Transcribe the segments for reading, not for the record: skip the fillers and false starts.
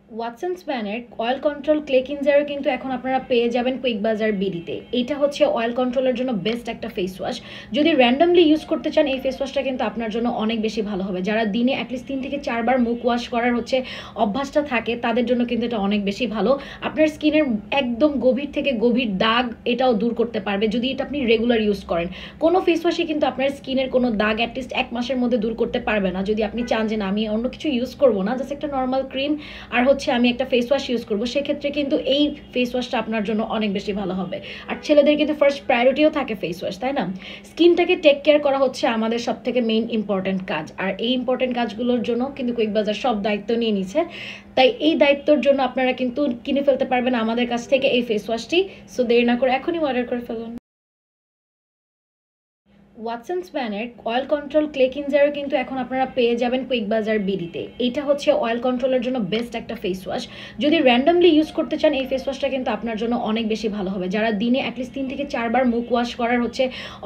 ওয়াটসন্স ব্র্যান্ডের oil control clay ক্লিনজারও কিন্তু এখন আপনারা পেয়ে যাবেন কুইক বাজার বিডিতে। এটা হচ্ছে অয়েল কন্ট্রোলের জন্য বেস্ট একটা ফেস ওয়াশ। যদি র্যান্ডমলি ইউজ করতে চান এই ফেস ওয়াশটা কিন্তু আপনার জন্য অনেক বেশি ভালো হবে। যারা দিনে অ্যাটলিস্ট 3 থেকে 4 বার মুখ ওয়াশ করার অভ্যাসটা থাকে তাদের জন্য কিন্তু এটা অনেক বেশি ভালো। আপনার স্কিনের একদম গভীর থেকে গভীর দাগ এটাও দূর করতে পারবে যদি এটা আপনি রেগুলার ইউজ করেন। কোনো ফেস ওয়াশই কিন্তু আপনার স্কিনের কোনো দাগ অ্যাটলিস্ট 1 মাসের মধ্যে দূর করতে পারবে না যদি আপনি চান যে না আমি অন্য কিছু ইউজ করবো না, জাস্ট একটা নর্মাল ক্রিম আর আমি একটা ফেস ওয়াশ ইউজ করবো, সেক্ষেত্রে কিন্তু এই ফেস ওয়াশটা আপনার জন্য অনেক বেশি ভালো হবে। আর ছেলেদের কিন্তু ফার্স্ট প্রায়োরিটিও থাকে ফেস ওয়াশ, তাই না? স্কিনটাকে টেক কেয়ার করা হচ্ছে আমাদের সব থেকে মেইন ইম্পর্টেন্ট কাজ, আর এই ইম্পর্টেন্ট কাজগুলোর জন্য কিন্তু কুইক বাজার সব দায়িত্ব নিয়ে নিচ্ছে। তাই এই দায়িত্বের জন্য আপনারা কিন্তু কিনে ফেলতে পারবেন আমাদের কাছ থেকে এই ফেস ওয়াশটি। সো দেরি না করে এখনই অর্ডার করে ফেলুন। ওয়াটসন্স ব্র্যান্ডের অয়েল কন্ট্রোল ক্লে ক্লিনজারও কিন্তু এখন আপনারা পেয়ে যাবেন কুইক বাজার বিডিতে। এটা হচ্ছে অয়েল কন্ট্রোলের জন্য বেস্ট একটা ফেস ওয়াশ। যদি র্যান্ডমলি ইউজ করতে চান এই ফেস ওয়াশটা কিন্তু আপনার জন্য অনেক বেশি ভালো হবে। যারা দিনে অ্যাটলিস্ট 3 থেকে 4 বার মুখ ওয়াশ করার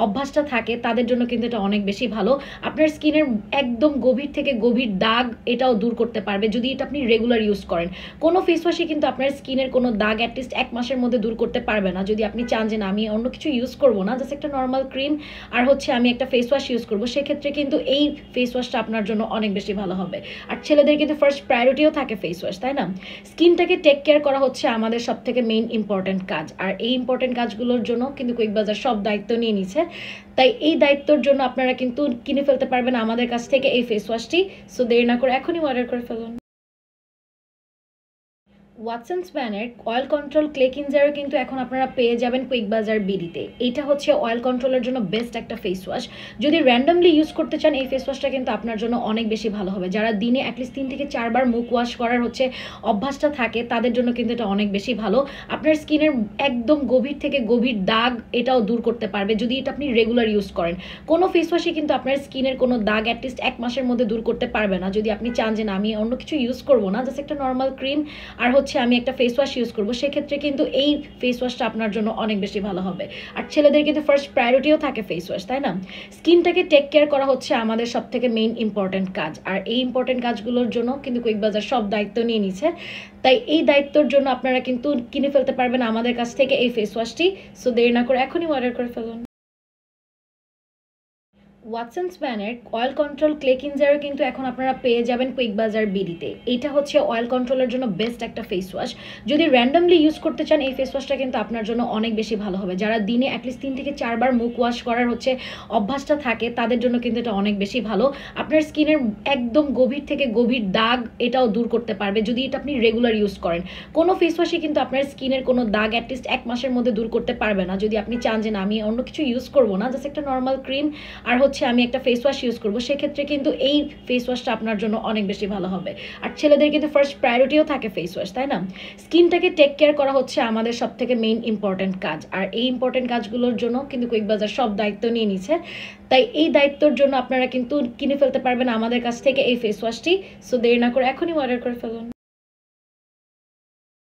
অভ্যাসটা থাকে তাদের জন্য কিন্তু এটা অনেক বেশি ভালো। আপনার স্কিনের একদম গভীর থেকে গভীর দাগ এটাও দূর করতে পারবে যদি এটা আপনি রেগুলার ইউজ করেন। কোনো ফেস ওয়াশই কিন্তু আপনার স্কিনের কোনো দাগ অ্যাটলিস্ট 1 মাসের মধ্যে দূর করতে পারবে না যদি আপনি চান যে না আমি অন্য কিছু ইউজ করবো না, জাস্ট একটা নর্মাল ক্রিম আর আমি একটা ফেস ওয়াশ ইউজ করবো, সেক্ষেত্রে কিন্তু এই ফেস ওয়াশটা আপনার জন্য অনেক বেশি ভালো হবে। আর ছেলেদের কিন্তু ফার্স্ট প্রায়োরিটিও থাকে ফেস ওয়াশ, তাই না? স্কিনটাকে টেক কেয়ার করা হচ্ছে আমাদের সব থেকে মেইন ইম্পর্টেন্ট কাজ, আর এই ইম্পর্টেন্ট কাজগুলোর জন্য কিন্তু কুইক বাজার সব দায়িত্ব নিয়ে নিচ্ছে। তাই এই দায়িত্বের জন্য আপনারা কিন্তু কিনে ফেলতে পারবেন আমাদের কাছ থেকে এই ফেস ওয়াশটি। সো দেরি না করে এখনই অর্ডার করে ফেলুন। ওয়াটসন্স ব্র্যান্ডের অয়েল কন্ট্রোল ক্লে ক্লিনজারও কিন্তু এখন আপনারা পেয়ে যাবেন কুইক বাজার বিডিতে। এটা হচ্ছে অয়েল কন্ট্রোলের জন্য বেস্ট একটা ফেস ওয়াশ। যদি র্যান্ডমলি ইউজ করতে চান এই ফেস ওয়াশটা কিন্তু আপনার জন্য অনেক বেশি ভালো হবে। যারা দিনে অ্যাটলিস্ট 3 থেকে 4 বার মুখ ওয়াশ করার অভ্যাসটা থাকে তাদের জন্য কিন্তু এটা অনেক বেশি ভালো। আপনার স্কিনের একদম গভীর থেকে গভীর দাগ এটাও দূর করতে পারবে যদি এটা আপনি রেগুলার ইউজ করেন। কোনো ফেস ওয়াশই কিন্তু আপনার স্কিনের কোনো দাগ অ্যাটলিস্ট 1 মাসের মধ্যে দূর করতে পারবে না যদি আপনি চান যে না আমি অন্য কিছু ইউজ করবো না, জাস্ট একটা নর্মাল ক্রিম আর আমি একটা ফেস ওয়াশ ইউজ করবো, সেক্ষেত্রে কিন্তু এই ফেস ওয়াশটা আপনার জন্য অনেক বেশি ভালো হবে। আর ছেলেদের কিন্তু ফার্স্ট প্রায়োরিটিও থাকে ফেস ওয়াশ, তাই না? স্কিনটাকে টেক কেয়ার করা হচ্ছে আমাদের সব থেকে মেইন ইম্পর্টেন্ট কাজ, আর এই ইম্পর্টেন্ট কাজগুলোর জন্য কিন্তু কুইক বাজার সব দায়িত্ব নিয়ে নিচ্ছে। তাই এই দায়িত্বের জন্য আপনারা কিন্তু কিনে ফেলতে পারবেন আমাদের কাছ থেকে এই ফেস ওয়াশটি। সো দেরি না করে এখনই অর্ডার করে ফেলুন। ওয়াটসন্স ব্র্যান্ডের অয়েল কন্ট্রোল ক্লে ক্লিনজারও কিন্তু এখন আপনারা পেয়ে যাবেন কুইক বাজার বিডিতে। এটা হচ্ছে অয়েল কন্ট্রোলের জন্য বেস্ট একটা ফেস ওয়াশ। যদি র্যান্ডমলি ইউজ করতে চান এই ফেস ওয়াশটা কিন্তু আপনার জন্য অনেক বেশি ভালো হবে। যারা দিনে অ্যাটলিস্ট 3 থেকে 4 বার মুখ ওয়াশ করার অভ্যাসটা থাকে তাদের জন্য কিন্তু এটা অনেক বেশি ভালো। আপনার স্কিনের একদম গভীর থেকে গভীর দাগ এটাও দূর করতে পারবে যদি এটা আপনি রেগুলার ইউজ করেন। কোনো ফেস ওয়াশই কিন্তু আপনার স্কিনের কোনো দাগ অ্যাটলিস্ট 1 মাসের মধ্যে দূর করতে পারবে না যদি আপনি চান যে না আমি অন্য কিছু ইউজ করবো না, জাস্ট একটা নর্মাল ক্রিম আর আমি একটা ফেস ওয়াশ ইউজ করবো, সেক্ষেত্রে কিন্তু এই ফেস ওয়াশটা আপনার জন্য অনেক বেশি ভালো হবে। আর ছেলেদের কিন্তু ফার্স্ট প্রায়োরিটিও থাকে ফেস ওয়াশ, তাই না? স্কিনটাকে টেক কেয়ার করা হচ্ছে আমাদের সব থেকে মেইন ইম্পর্টেন্ট কাজ, আর এই ইম্পর্টেন্ট কাজগুলোর জন্য কিন্তু কুইক বাজার সব দায়িত্ব নিয়ে নিচ্ছে। তাই এই দায়িত্বের জন্য আপনারা কিন্তু কিনে ফেলতে পারবেন আমাদের কাছ থেকে এই ফেস ওয়াশটি। সো দেরি না করে এখনই অর্ডার করে ফেলুন।